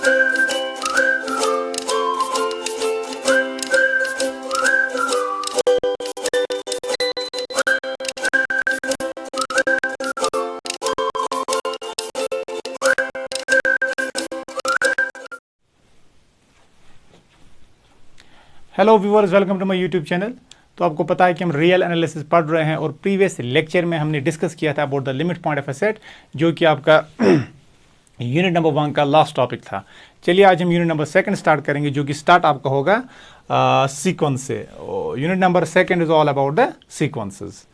Hello viewers, welcome to my YouTube channel. तो आपको पता है कि हम रियल एनालिसिस पढ़ रहे हैं और प्रीवियस लेक्चर में हमने डिस्कस किया था about the limit point of a set, जो कि आपका यूनिट नंबर 1 का लास्ट टॉपिक था। चलिए आज हम यूनिट नंबर 2 स्टार्ट करेंगे, जो कि स्टार्ट आपका होगा सीक्वेंस से। Unit number 2 is all about the sequences,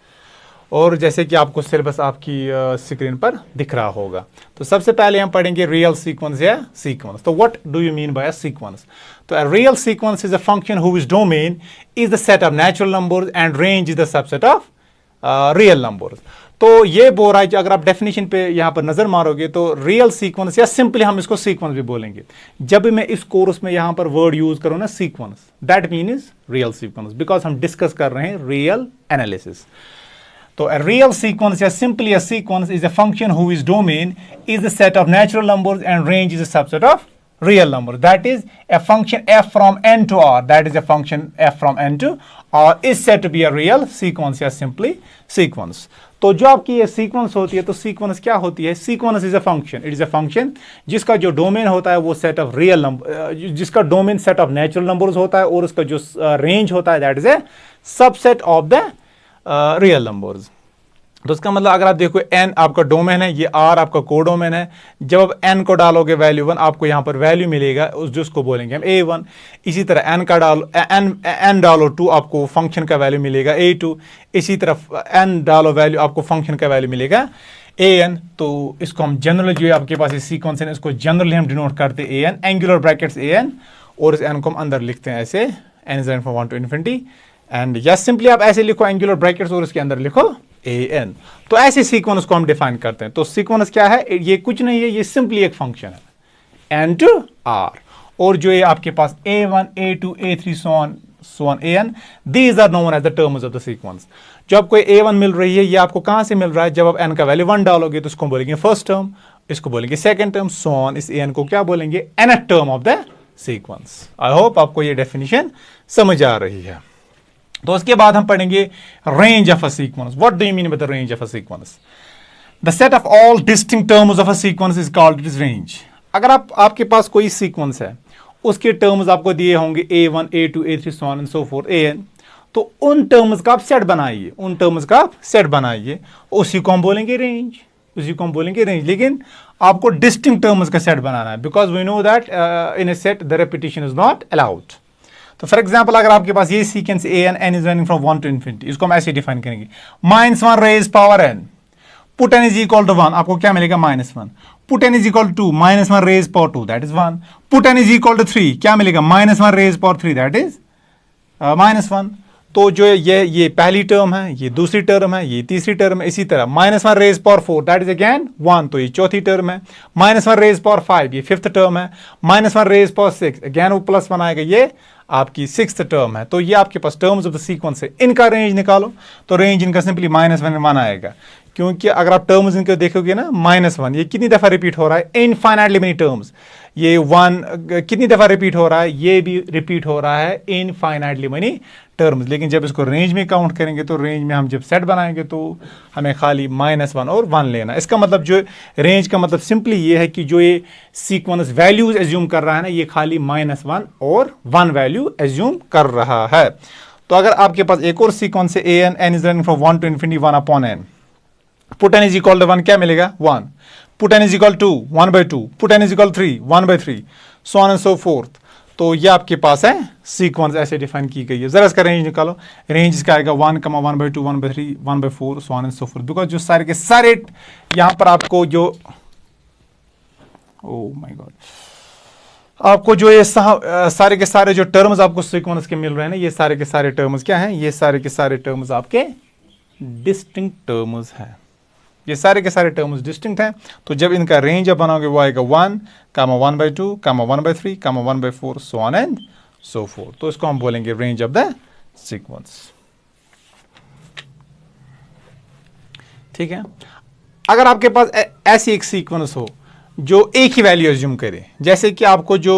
और जैसे कि आपको सिलेबस आपकी स्क्रीन पर दिख रहा होगा। तो सबसे पहले हम पढ़ेंगे रियल सीक्वेंस या सीक्वेंस। तो what do you mean bye a sequence? तो a real sequence is a function whose domain is the set of natural numbers and range is the subset of real numbers. तो ये बोल रहा है कि अगर आप डेफिनेशन पे यहाँ पर नजर मारोगे तो रियल सीक्वेंस, या सिंपली हम इसको सीक्वेंस भी बोलेंगे। जब भी मैं इस कोर्स में यहाँ पर वर्ड यूज करूँ ना sequence, that mean is real sequence, because हम डिस्कस कर रहे हैं रियल एनालिसिस। तो a real sequence, या simply a sequence, is a function whose domain is the set of natural numbers and range is a subset of real numbers. That is a function f from n to r. That is a function f from n to r is said to be a real sequence, या simply sequence. तो जो आपकी ये sequence होती है, तो sequence क्या होती है? Sequence is a function, it is a function जिसका जो डोमेन होता है वो सेट ऑफ रियल नंबर, जिसका domain set of natural numbers होता है, और उसका जो रेंज होता है that is a subset of the real numbers. तो इसका मतलब अगर आप देखो n आपका डोमेन है, ये r आपका कोडोमेन है। जब आप n को डालोगे वैल्यू 1, आपको यहाँ पर वैल्यू मिलेगा उस जिसको बोलेंगे हम a1। इसी तरह n का n डालो 2, आपको फंक्शन का वैल्यू मिलेगा a2। इसी तरह n डालो वैल्यू, आपको फंक्शन का वैल्यू मिलेगा an। तो इसको हम जनरली, जो आपके पास ये सीक्वेंस है, इसको जनरली हम डिनोट करते हैं an, एंगुलर ब्रैकेट्स an, और इस n को हम अंदर लिखते हैं ऐसे n is from 1 to infinity। And या सिंपली आप ऐसे लिखो एंगुलर ब्रैकेट्स और इसके अंदर लिखो an। तो ऐसे सीक्वेंस को हम डिफाइन करते हैं। तो सीक्वेंस क्या है? ये कुछ नहीं है, ये सिंपली एक फंक्शन है n to r, और जो ये आपके पास a1 a2 a3 so on an, these are known as the terms of the sequence। जो आपको a1 मिल रही है, ये आपको कहां से मिल रहा है? जब आप n का वैल्यू 1 डालोगे तो इसको बोलेंगे फर्स्ट टर्म, इसको बोलेंगे सेकेंड टर्म, so on। इस an को क्या बोलेंगे? nth term of the sequence. I hope आपको ये डेफिनेशन समझ आ रही है। तो उसके बाद हम पढ़ेंगे range of a sequence. What do you mean by the range of a sequence? The set of all distinct terms of a sequence is called it is range. अगर आपके पास कोई सीक्वेंस है, उसके टर्म्स आपको दिए होंगे a1 a2 a3 so on and so forth an, तो उन टर्म्स का आप सेट बनाइए, उन टर्म्स का आप सेट बनाइए, उसी को हम बोलेंगे रेंज, उसी को हम बोलेंगे रेंज। लेकिन आपको डिस्टिंक्ट टर्म्स का सेट बनाना है, because we know that in a set the repetition is not allowed. तो फॉर एग्जाम्पल अगर आपके पास ये sequence n is running from 1 to infinity, इसको हम ऐसे डिफाइन करेंगे -1 raise power n, put n is equal to 1, आपको क्या मिलेगा? -1। Put n is equal to 1 raise power 2, that is 1। Put n is equal to 3, क्या मिलेगा? -1 रेज पावर 3, दैट इज -1। तो जो ये पहली टर्म है, ये दूसरी टर्म है, ये तीसरी टर्म है। इसी तरह -1 raise power 4, that is again 1, तो ये चौथी टर्म है। -1 रेज पावर 5, ये फिफ्थ टर्म है। -1 रेज पावर 6, अगेन वो प्लस बनाएगा, ये आपकी सिक्स्थ टर्म है। तो ये आपके पास टर्म्स ऑफ द सीक्वेंस है। इनका रेंज निकालो, तो रेंज इनका सिंपली -1 आएगा, क्योंकि अगर आप टर्म्स इनके देखोगे ना, -1 ये कितनी दफा रिपीट हो रहा है? Infinitely many terms. ये 1 कितनी दफा रिपीट हो रहा है? ये भी रिपीट हो रहा है इनफाइनाइटली मेनी टर्म्स। लेकिन जब इसको रेंज में काउंट करेंगे, तो रेंज में हम जब सेट बनाएंगे तो हमें खाली -1 और 1 लेना। इसका मतलब जो रेंज का मतलब सिंपली ये है कि जो ये सीक्वेंस वैल्यूज एज्यूम कर रहा है ना, ये खाली -1 और 1 वैल्यू एज्यूम कर रहा है। तो अगर आपके पास एक और सीक्वेंस है n is running from 1 to infinity 1 upon n, put n is equal to 1, क्या मिलेगा? 1। Put n is equal to 1/2, put n is equal 3 1/3 so on and so forth। तो ये आपके पास है सीक्वेंस ऐसे डिफाइन की गई है। जरा इसका रेंज निकालो, रेंज इसका आएगा 1, 1/2 1/3 1/4 so on and so forth। Because जो सारे के सारे यहां पर आपको जो माय गॉड, आपको जो ये सारे के सारे जो टर्म्स आपको सीक्वेंस के मिल रहे हैं ना, ये सारे के सारे टर्म्स क्या हैं? ये सारे के सारे टर्म्स आपके डिस्टिंक्ट टर्म्स हैं। ये सारे के सारे टर्म्स डिस्टिंक्ट हैं। तो जब इनका रेंज आप बनाओगे वो आएगा 1, 1/2, 1/3, 1/4 so on and so forth। तो इसको हम बोलेंगे रेंज ऑफ द सीक्वेंस। ठीक है। अगर आपके पास ऐसी एक सीक्वेंस हो जो एक ही वैल्यू एज्यूम करे, जैसे कि आपको जो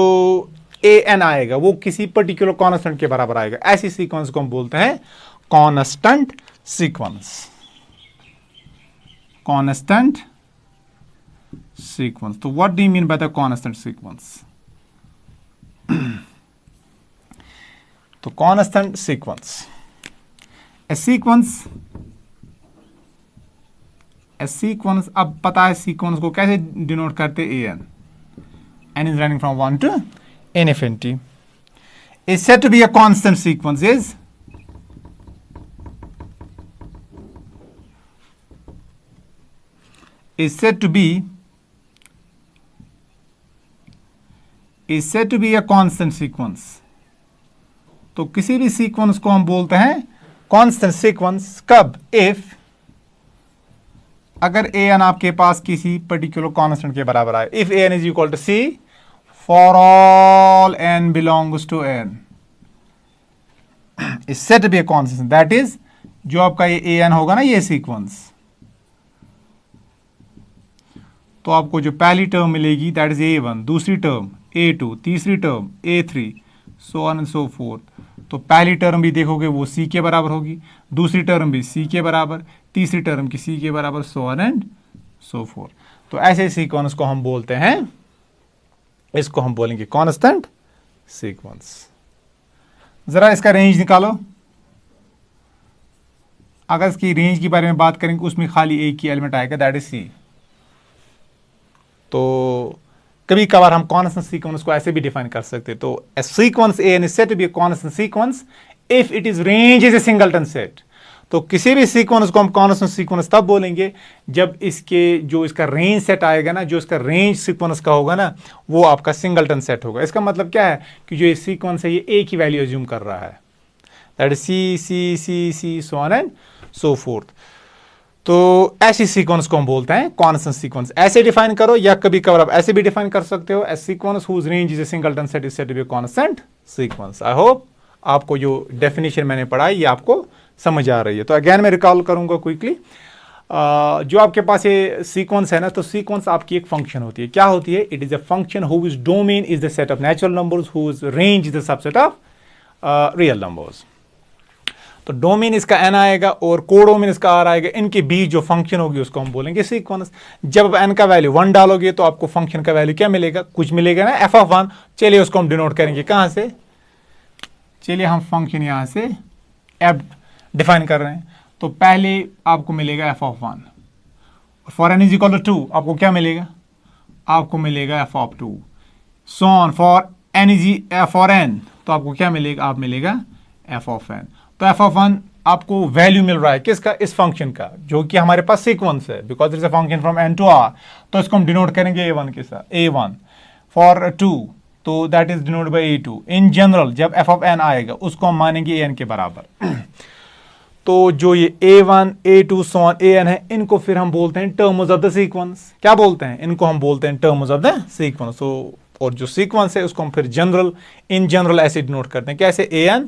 ए एन आएगा वो किसी पर्टिकुलर कॉन्स्टेंट के बराबर आएगा, ऐसी सीक्वेंस को हम बोलते हैं कॉन्स्टेंट सीक्वेंस। Constant sequence. तो what do you mean by the constant sequence? तो कॉन्स्टेंट सीक्वेंस, ए सीक्वेंस, अब पता है सीक्वेंस को कैसे डिनोट करते, A N is running from 1 to infinity, is said to be a constant sequence is said to be a constant sequence। तो किसी भी सीक्वेंस को हम बोलते हैं कांस्टेंट सीक्वेंस कब? इफ, अगर ए एन आपके पास किसी पर्टिकुलर कांस्टेंट के बराबर आए, if a N is equal to C for all N belongs to n, is said to be a constant. That is, जो आपका ये ए एन होगा ना, ये सीक्वेंस, तो आपको जो पहली टर्म मिलेगी दैट इज ए वन, दूसरी टर्म ए टू, तीसरी term A three, so on and so forth. तो पहली टर्म भी देखोगे वो सी के बराबर होगी, दूसरी टर्म भी सी के बराबर, तीसरी टर्म की सी के बराबर, सो ऑन एंड सो फोर्थ। तो ऐसे सीक्वेंस को हम बोलते हैं, इसको हम बोलेंगे कांस्टेंट सीक्वेंस। जरा इसका रेंज निकालो। अगर इसकी रेंज के बारे में बात करेंगे, उसमें खाली एक ही एलिमेंट आएगा, दैट इज सी। तो कभी कभार हम कांस्टेंट सीक्वेंस को ऐसे भी डिफाइन कर सकते हैं। तो a sequence A N is said to be a constant sequence if it is range is a singleton set. तो किसी भी सीक्वेंस को हम कांस्टेंट सीक्वेंस तब बोलेंगे जब इसके जो इसका रेंज सेट आएगा ना, जो इसका रेंज सीक्वेंस का होगा ना, वो आपका सिंगलटन सेट होगा। इसका मतलब क्या है कि जो ये सीक्वेंस है ये एक ही वैल्यू एज्यूम कर रहा है, that is c c c c, so on and so forth. तो ऐसी सीक्वेंस को हम बोलते हैं कांस्टेंट सीक्वेंस। ऐसे डिफाइन करो, या कभी कभार आप ऐसे भी डिफाइन कर सकते हो, a sequence whose range is a singleton set is said to be a constant sequence. I hope आपको जो डेफिनेशन मैंने पढ़ाई ये आपको समझ आ रही है। तो अगेन मैं रिकॉल करूंगा क्विकली। जो आपके पास ये सीक्वेंस है ना, तो सीक्वेंस आपकी एक फंक्शन होती है। क्या होती है? It is a function whose domain is the set of natural numbers whose range is the subset of real numbers. तो डोमेन इसका एन आएगा और कोडोमेन इसका आर आएगा, इनके बीच जो फंक्शन होगी उसको हम बोलेंगे सीक्वेंस। जब एन का वैल्यू 1 डालोगे तो आपको फंक्शन का वैल्यू क्या मिलेगा? कुछ मिलेगा ना, एफ ऑफ 1। चलिए उसको हम डिनोट करेंगे कहां से? चलिए हम फंक्शन यहां से एफ डिफाइन कर रहे हैं। तो पहले आपको मिलेगा f of 1, for n is equal to 2 आपको क्या मिलेगा? आपको मिलेगा f of 2। So on for n is for n, तो आपको क्या मिलेगा? आप मिलेगा एफ ऑफ एन। तो एफ ऑफ 1 आपको वैल्यू मिल रहा है किसका? इस फंक्शन का, जो कि हमारे पास सीक्वेंस है, because it's a function from n to R. तो इसको हम डिनोट करेंगे a1 के साथ, a1 फॉर 2, तो that is denote by a2। In general जब एफ ऑफ एन आएगा उसको हम मानेंगे an के बराबर। तो जो ये a1, a2 so on an है, इनको फिर हम बोलते हैं टर्म्स ऑफ द सीक्वेंस। क्या बोलते हैं? इनको हम बोलते हैं टर्म्स ऑफ द सीक्वेंस। और जो सीक्वेंस है उसको हम फिर इन जनरल ऐसे डिनोट करते हैं, कैसे? an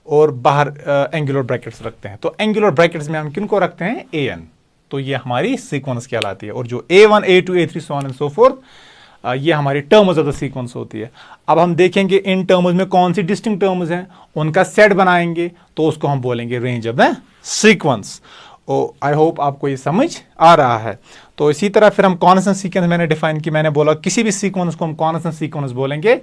और बाहर एंगुलर ब्रैकेट्स रखते हैं। तो एंगुलर ब्रैकेट्स में हम किनको रखते हैं? an। तो ये हमारी सीक्वेंस कहलाती है। और जो a1, a2, a3 so on and so fourth, ये हमारी टर्म्स ऑफ द सीक्वेंस होती है। अब हम देखेंगे इन टर्म्स में कौन सी डिस्टिंक्ट टर्म्स हैं, उनका सेट बनाएंगे, तो उसको हम बोलेंगे range of the sequence. I hope आपको ये समझ आ रहा है। तो इसी तरह फिर हम कांस्टेंट सीक्वेंस मैंने डिफाइन की, मैंने बोला किसी भी सीक्वेंस को हम कांस्टेंट सीक्वेंस बोलेंगे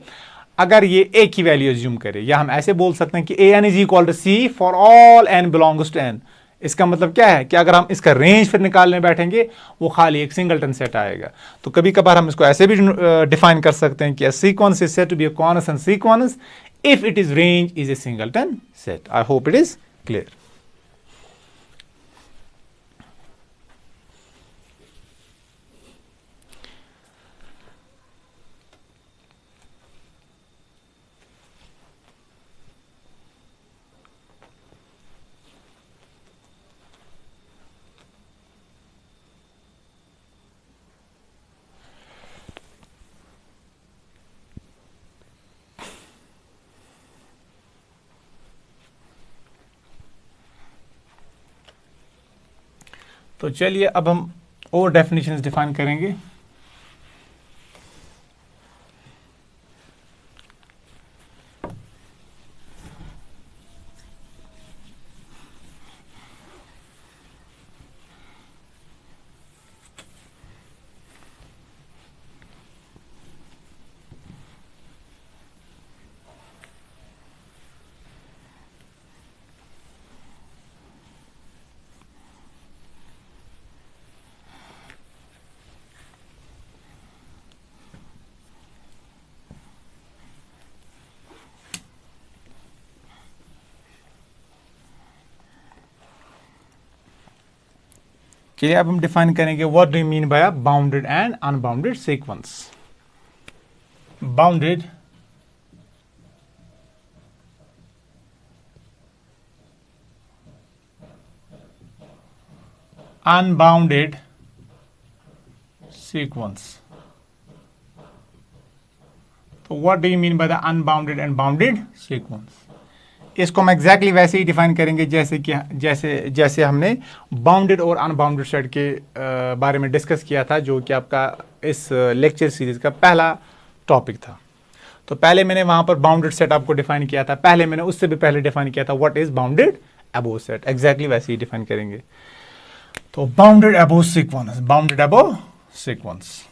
अगर ये एक ही वैल्यू एज्यूम करे, या हम ऐसे बोल सकते हैं कि A N is equal to C for all N belongs to N. इसका मतलब क्या है कि अगर हम इसका रेंज फिर निकालने बैठेंगे वो खाली एक सिंगलटन सेट आएगा। तो कभी कभार हम इसको ऐसे भी डिफाइन कर सकते हैं कि sequence is said to be a constant sequence if it is range is a singleton set. I hope it is clear. तो चलिए अब हम और डेफिनेशंस डिफाइन करेंगे। चलिए अब हम डिफाइन करेंगे what do you mean by bounded and unbounded sequence. Bounded unbounded sequence. तो what do you mean by the unbounded and bounded sequence. इसको हम एग्जैक्टली वैसे ही डिफाइन करेंगे जैसे कि जैसे हमने बाउंडेड और अनबाउंडेड सेट के बारे में डिस्कस किया था, जो कि आपका इस लेक्चर सीरीज का पहला टॉपिक था। तो पहले मैंने वहां पर बाउंडेड सेट आपको डिफाइन किया था, पहले मैंने उससे भी पहले डिफाइन किया था what is bounded above set. Exactly वैसे ही डिफाइन करेंगे। तो bounded above sequence, bounded above sequence,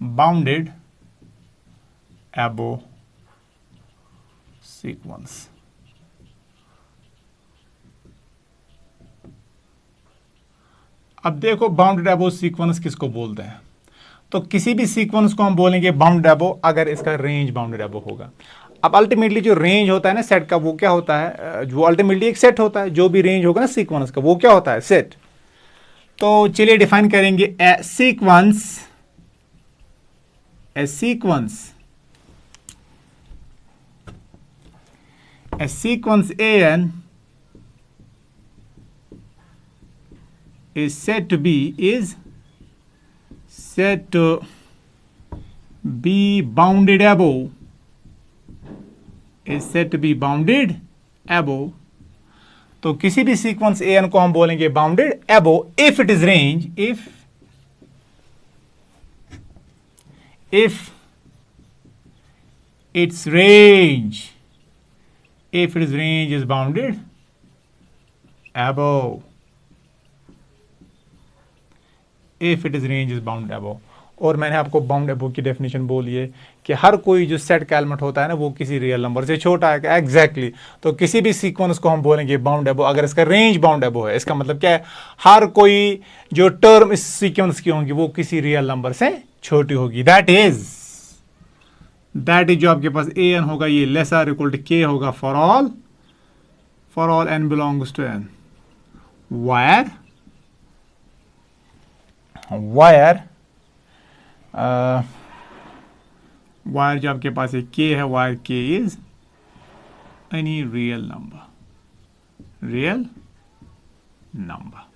bounded above sequence। अब देखो बाउंडेड अबोव सीक्वेंस किसको बोलते हैं। तो किसी भी सीक्वेंस को हम बोलेंगे बाउंडेड अबोव अगर इसका रेंज बाउंडेड अबोव होगा। अब अल्टीमेटली जो रेंज होता है ना सेट का, वो क्या होता है, जो अल्टीमेटली एक सेट होता है, जो भी रेंज होगा ना सीक्वेंस का वो क्या होता है, सेट। तो चलिए डिफाइन करेंगे ए sequence an is said to be bounded above, is said to be bounded above। तो किसी भी सीक्वेंस an को हम बोलेंगे bounded above if it is range, if its range is bounded above, if it is range is bounded above। और मैंने आपको bound above की डेफिनेशन बोली है कि हर कोई जो सेट का एलिमेंट होता है ना वो किसी रियल नंबर से छोटा है। एग्जैक्टली तो किसी भी सीक्वेंस को हम बोलेंगे बाउंड अबोव अगर इसका रेंज बाउंड अबोव है। इसका मतलब क्या है, हर कोई जो टर्म इस सीक्वेंस की होंगी वो किसी रियल नंबर से छोटी होगी। दैट इज जो आपके पास ए एन होगा ये less or equal to k होगा for all N belongs to n, where जो आपके पास एक के है, वायर के इज एनी रियल नंबर।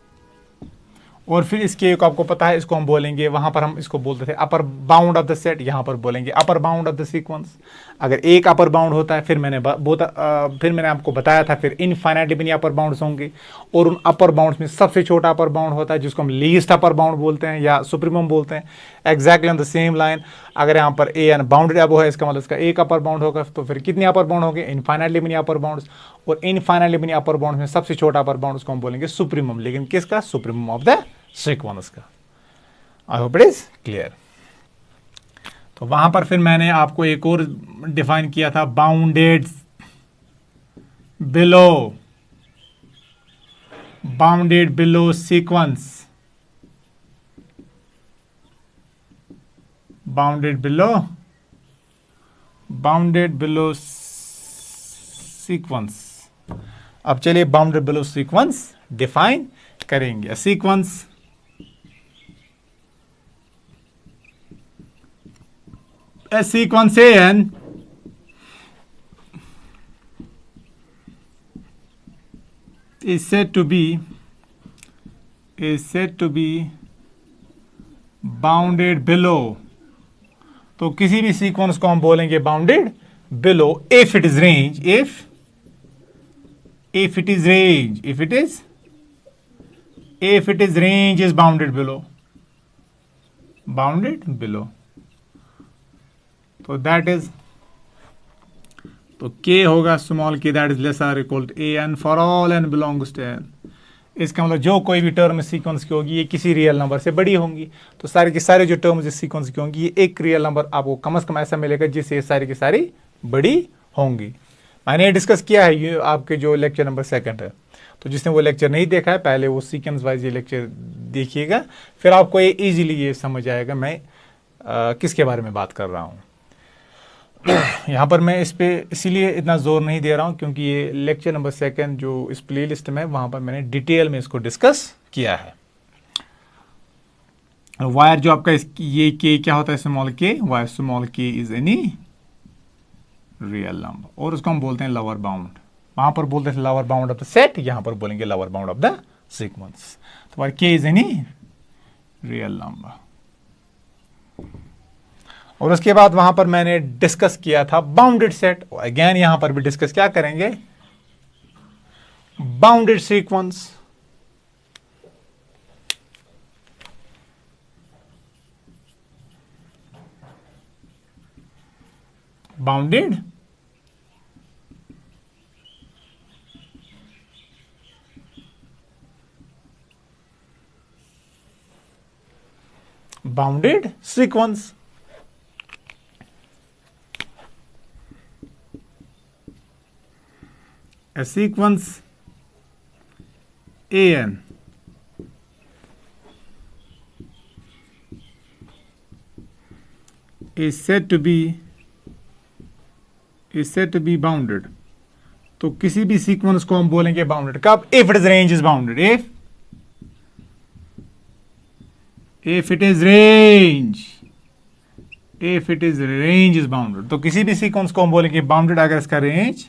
और फिर इसके एक आपको पता है इसको हम बोलेंगे, वहां पर हम इसको बोलते थे upper bound of the set, यहां पर बोलेंगे upper bound of the sequence. अगर एक अपर बाउंड होता है फिर मैंने आपको बताया था फिर इनफाइनाइटली मेनी अपर बाउंड्स होंगे, और उन अपर बाउंड्स में सबसे छोटा अपर बाउंड होता है जिसको हम लीस्ट अपर बाउंड बोलते हैं या सुप्रीमम बोलते हैं। Exactly on the same line अगर यहाँ पर ए एन बाउंडेड अबोव है, इसका मतलब इसका एक अपर बाउंड होगा, तो फिर कितने अपर बाउंड होंगे, इनफाइनाइटली मेनी अपर बाउंड्स। और इनफाइनाइटली मेनी अपर बाउंड्स में सबसे छोटा अपर बाउंड उसको हम बोलेंगे सुप्रीमम, लेकिन किसका, सुप्रीमम ऑफ द सीक्वेंस का। आई होप इट इज क्लियर। तो वहां पर फिर मैंने आपको एक और डिफाइन किया था bounded below sequence, bounded below sequence. अब चलिए बाउंडेड बिलो सीक्वेंस डिफाइन करेंगे। Sequence a sequence an is said to be bounded below। तो किसी भी सीक्वेंस को हम बोलेंगे bounded below if it is range, if it is range is bounded below। तो दैट इज, तो k होगा small k, that is less or equal to a n for all N belongs to N. इसका मतलब जो कोई भी term इस sequence की होगी ये किसी रियल नंबर से बड़ी होंगी। तो सारे के सारे जो टर्म्स इस सीक्वेंस की होंगी ये एक रियल नंबर आपको कम से कम ऐसा मिलेगा जिससे ये सारी की सारी बड़ी होंगी। मैंने डिस्कस किया है ये आपके जो लेक्चर नंबर 2 है। तो जिसने वो लेक्चर नहीं देखा है पहले वो सीक्वेंस वाइज ये लेक्चर देखिएगा, फिर आपको ये इजीली ये समझ आएगा मैं किसके बारे में बात कर रहा हूँ। यहाँ पर मैं इस पे इसीलिए इतना जोर नहीं दे रहा हूँ क्योंकि ये लेक्चर नंबर 2 जो इस प्लेलिस्ट में, वहाँ पर मैंने डिटेल में इसको डिस्कस किया है। वायर जो आपका ये के क्या होता है, स्मॉल के, वायर स्मॉल के इज एनी रियल नंबर, और उसको हम बोलते हैं लोअर बाउंड। वहां पर बोलते हैं lower bound of the set, यहां पर बोलेंगे lower bound of the sequence. तो वायर के इज एनी रियल नंबर। और उसके बाद वहां पर मैंने डिस्कस किया था बाउंडेड सेट। अगेन यहां पर भी डिस्कस क्या करेंगे, bounded sequence. Bounded bounded sequence. A sequence AN is said to be bounded। तो किसी भी सीक्वेंस को हम बोलेंगे बाउंडेड कब, if it is range is bounded, if it is range is bounded। तो किसी भी सीक्वेंस को हम बोलेंगे बाउंडेड अगर इसका रेंज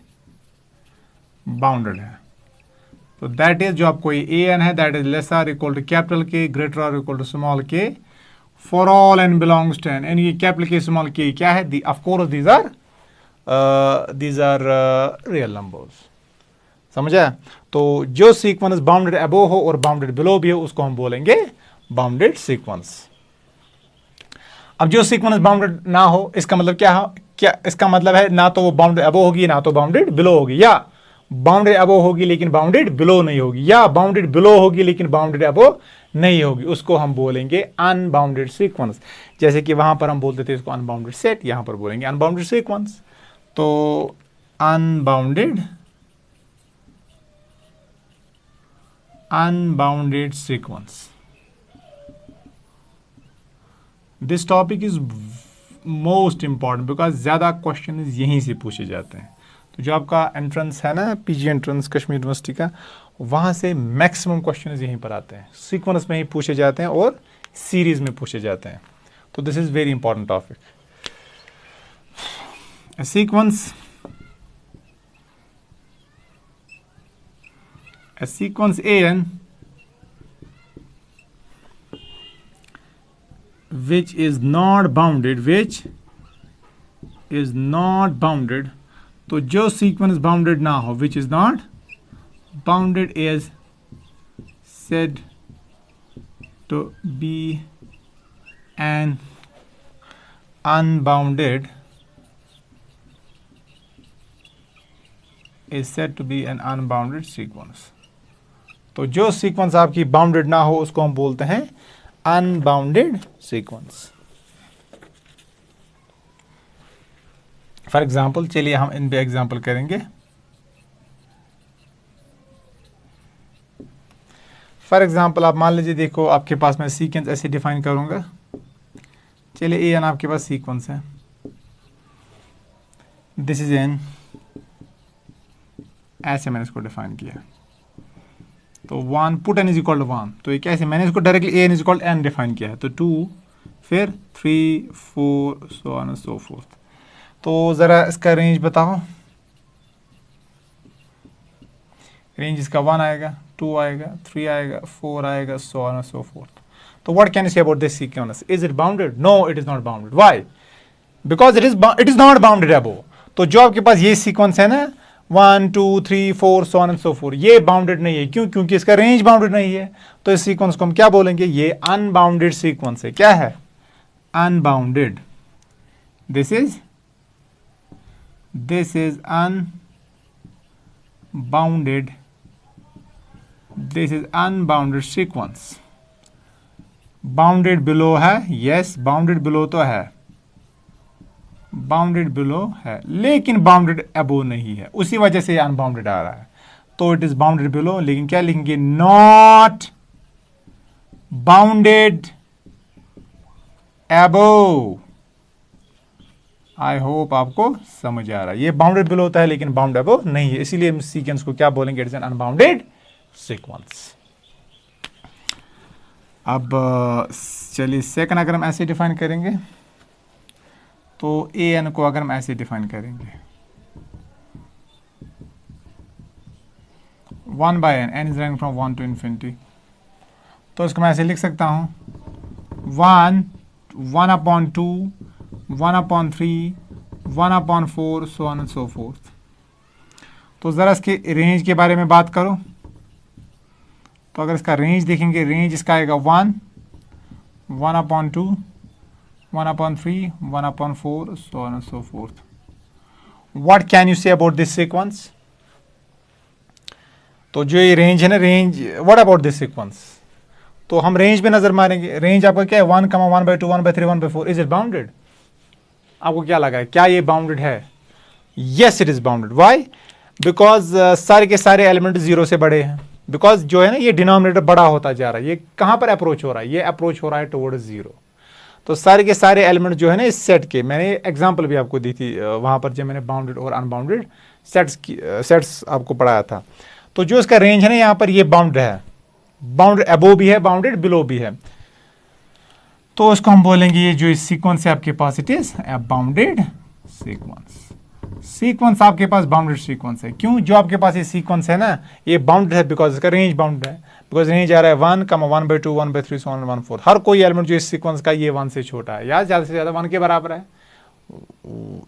बाउंडेड है। तो दैट इज जो आपको ए एन है, that is less or equal to capital K, greater or equal to small K, for all N belongs to N. And ये कैपिटल के स्मॉल के क्या है, of course these are real numbers. समझा? तो जो sequence bounded अबो हो और bounded below भी हो उसको हम बोलेंगे बाउंडेड सीक्वेंस। अब जो सीक्वेंस बाउंडेड ना हो इसका मतलब क्या इसका मतलब है ना तो वो बाउंडेड अबो होगी ना तो बाउंडेड बिलो होगी, या बाउंडेड अबो होगी लेकिन बाउंडेड बिलो नहीं होगी, या बाउंडेड बिलो होगी लेकिन बाउंडेड अबो नहीं होगी, उसको हम बोलेंगे अनबाउंडेड सीक्वेंस। जैसे कि वहां पर हम बोलते थे इसको अनबाउंडेड सेट, यहां पर बोलेंगे अनबाउंडेड सीक्वेंस। तो unbounded sequence, this topic is most important because ज्यादा क्वेश्चन यहीं से पूछे जाते हैं। तो जो आपका एंट्रेंस है ना, पीजी एंट्रेंस कश्मीर यूनिवर्सिटी का, वहां से मैक्सिमम क्वेश्चन यहीं पर आते हैं, सीक्वेंस में ही पूछे जाते हैं और सीरीज में पूछे जाते हैं। तो this is very important topic. a sequence an which is not bounded, तो जो सीक्वेंस बाउंडेड ना हो, which is not bounded is said to be an unbounded sequence। तो जो सीक्वेंस आपकी बाउंडेड ना हो उसको हम बोलते हैं अनबाउंडेड सीक्वेंस। फॉर एग्जाम्पल, चलिए हम इन पे एग्जाम्पल करेंगे। फॉर एग्जाम्पल आप मान लीजिए, देखो आपके पास मैं सीक्वेंस ऐसे डिफाइन करूंगा। चलिए ए एन आपके पास सीक्वेंस है, दिस इज एन, ऐसे मैंने इसको डिफाइन किया। तो 1 put n is equal to 1, तो ये कैसे, मैंने इसको directly a N is equal n define किया है। तो 2 फिर 3 4 so on and so forth. तो ज़रा इसका रेंज बताओ। रेंज इसका 1 आएगा, 2 आएगा, 3 आएगा, 4 आएगा, so on and so forth. तो what can you say about this sequence? Is it bounded? No, it is not bounded. Why? Because it is not bounded above. तो जो आपके पास ये सीक्वेंस है ना, 1 2 3 4 so on and so fourth, ये bounded नहीं है। क्यों? क्योंकि इसका रेंज बाउंडेड नहीं है। तो इस सीक्वेंस को हम क्या बोलेंगे? ये अनबाउंडेड सीक्वेंस है। क्या है? Unbounded. This is unbounded, this is unbounded sequence। Bounded below है, यस बाउंडेड बिलो तो है, बाउंडेड बिलो है, लेकिन बाउंडेड अबो नहीं है, उसी वजह से अनबाउंडेड आ रहा है। तो इट इज बाउंडेड बिलो, लेकिन क्या लिखेंगे? Not bounded above. I hope आपको समझ आ रहा है। ये बाउंडेड बिलो होता है लेकिन बाउंड अबव नहीं है, इसीलिए हम सीक्वेंस को क्या बोलेंगे, it is an unbounded sequence. अब चलिए सेकंड अगर हम ऐसे डिफाइन करेंगे तो ए एन को अगर हम ऐसे डिफाइन करेंगे 1 by n is rank from 1 to infinity, तो इसको मैं ऐसे लिख सकता हूँ 1, 1/2, 1/3, 1/4, सो ऑन एंड सो फोर्थ। तो ज़रा इसके रेंज के बारे में बात करो, तो अगर इसका रेंज देखेंगे, रेंज इसका आएगा 1, 1/2, 1/3, 1/4, so on and so forth. What can you say about this sequence? तो जो ये रेंज है ना, range what about this sequence, तो हम रेंज पे नजर मारेंगे। रेंज आपका क्या है 1, 1/2, 1/3, 1/4, इज इट बाउंडेड? आपको क्या लगा है, क्या ये बाउंडेड है? Yes it is bounded. Why? Because सारे के सारे एलिमेंट 0 से बड़े हैं, बिकॉज जो है ना ये डिनोमिनेटर बड़ा होता जा रहा है। ये कहां पर अप्रोच हो रहा है, ये अप्रोच हो रहा है टुवर्ड्स 0। तो सारे के सारे एलिमेंट जो है ना इस सेट के, मैंने एग्जांपल भी आपको दी थी वहां पर जब मैंने बाउंडेड और अनबाउंडेड सेट्स आपको पढ़ाया था। तो जो इसका रेंज है ना यहाँ पर ये बाउंडेड है, बाउंडेड अबोव भी है, बाउंडेड बिलो भी है। तो उसको हम बोलेंगे ये जो सीक्वेंस है आपके पास, it is a bounded sequence. Sequence आपके पास बाउंडेड सीक्वेंस है। क्यों? जो आपके पास ये सीक्वेंस है ना ये बाउंडेड है बिकॉज इसका रेंज बाउंडेड है, बिकॉज रेंज आ रहा है 1, 1/2, 1/3, 1/4। हर कोई एलिमेंट जो इस सीक्वेंस का ये 1 से छोटा है या ज्यादा से ज्यादा 1 के बराबर है।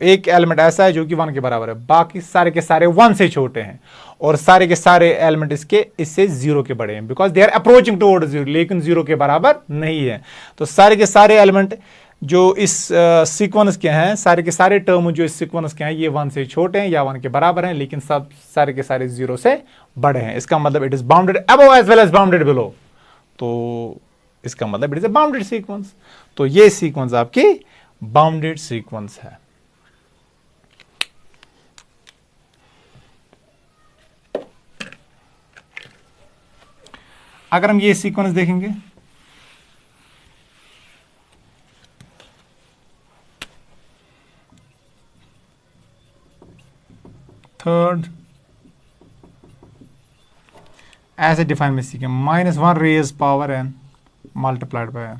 एक एलिमेंट ऐसा है जो कि 1 के बराबर है, बाकी सारे के सारे 1 से छोटे हैं और सारे के सारे एलिमेंट इससे 0 के बड़े हैं, because they are approaching toward 0, लेकिन 0 के बराबर नहीं है। तो सारे के सारे एलिमेंट जो इस सीक्वेंस के हैं, सारे के सारे टर्म जो इस सीक्वेंस के हैं ये 1 से छोटे हैं या 1 के बराबर हैं, लेकिन सब सारे के सारे 0 से बड़े हैं। इसका मतलब it is bounded above as well as bounded below. तो इसका मतलब it is a bounded sequence. तो ये सीक्वेंस आपकी बाउंडेड सीक्वेंस है। अगर हम ये सीक्वेंस देखेंगे थर्ड ऐसे डिफाइन में सीखें -1 raise power n multiplied by n,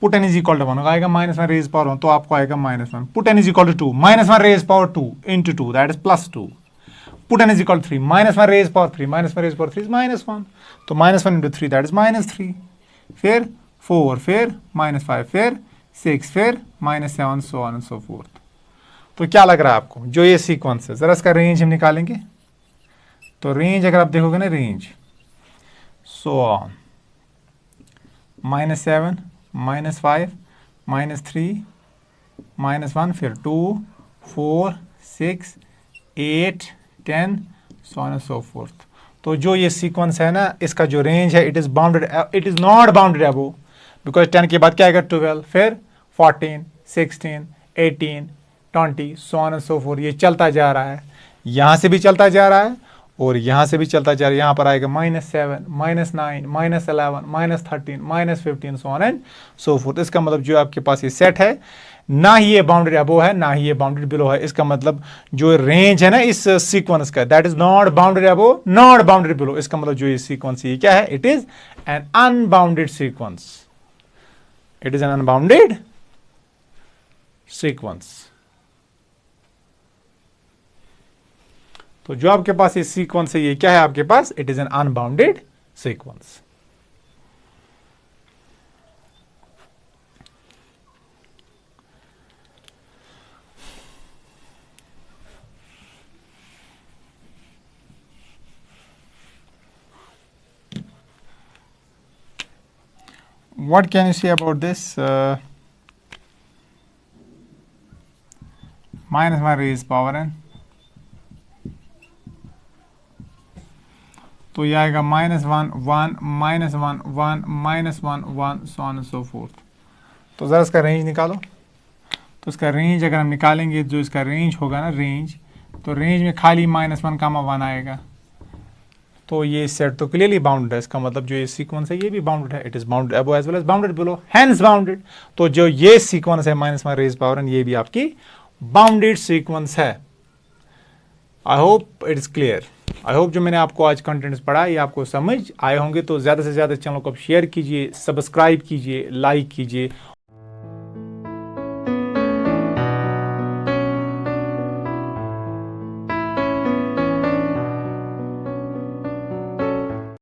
put n is equal to 1 आएगा, -1 रेज पावर 1 तो आपको आएगा -1, put n is equal to 2, -1 raise power 2 into 2 that is +2, put n is equal to 3, -1 raise power 3, -1 raise power 3 is -1, तो -1 into 3 that is -3, फिर 4, फिर -5, फिर 6, फिर -7, सो on and so forth. तो क्या लग रहा है आपको जो ये सीक्वेंस है, जरा इसका रेंज हम निकालेंगे। तो रेंज अगर आप देखोगे ना, रेंज सो ऑन -7, -5, -3, -1, फिर 2, 4, 6, 8, 10, सो ऑन एंड सो फोर्थ। तो जो ये सीक्वेंस है ना इसका जो रेंज है it is bounded, it is not bounded above, because 10 के बाद क्या आएगा 12, फिर 14, 16, 18, 20, सो ऑन एंड सो फोर्थ। ये चलता जा रहा है, यहां से भी चलता जा रहा है और यहां से भी चलता जा रहा है। यहां पर आएगा -7, -9, -11, -13, -15, सो ऑन एंड सो फोर्थ। इसका मतलब जो आपके पास ये सेट है ना ही ये बाउंडेड अबव है ना ही ये बाउंडेड बिलो है। इसका मतलब जो रेंज है ना इस सीक्वेंस का that is not bounded above, not bounded below. इसका मतलब जो ये सीक्वेंस ये क्या है, it is an unbounded sequence, it is an unbounded sequence. तो जो आपके पास ये सीक्वेंस है ये क्या है आपके पास, it is an unbounded sequence. What can you say about this? -1 raised power n, तो ये आएगा -1, 1, -1, 1, -1, 1, सो ऑन एंड सो फोर्थ। तो ज़रा इसका रेंज निकालो। तो इसका रेंज अगर हम निकालेंगे, जो इसका रेंज होगा ना रेंज, तो रेंज में खाली -1, 1 आएगा। तो ये सेट तो क्लियरली बाउंडेड है, इसका मतलब जो ये सीक्वेंस है ये भी बाउंडेड है, it is bounded above as well as bounded below, hence bounded. तो जो ये सीक्वेंस है -1 रेज पावर n, ये भी आपकी बाउंडेड सीक्वेंस है। आई hope it is clear. I hope जो मैंने आपको आज कंटेंट्स पढ़ा ये आपको समझ आए होंगे। तो ज़्यादा से ज़्यादा चैनल को आप शेयर कीजिए, सब्सक्राइब कीजिए, लाइक कीजिए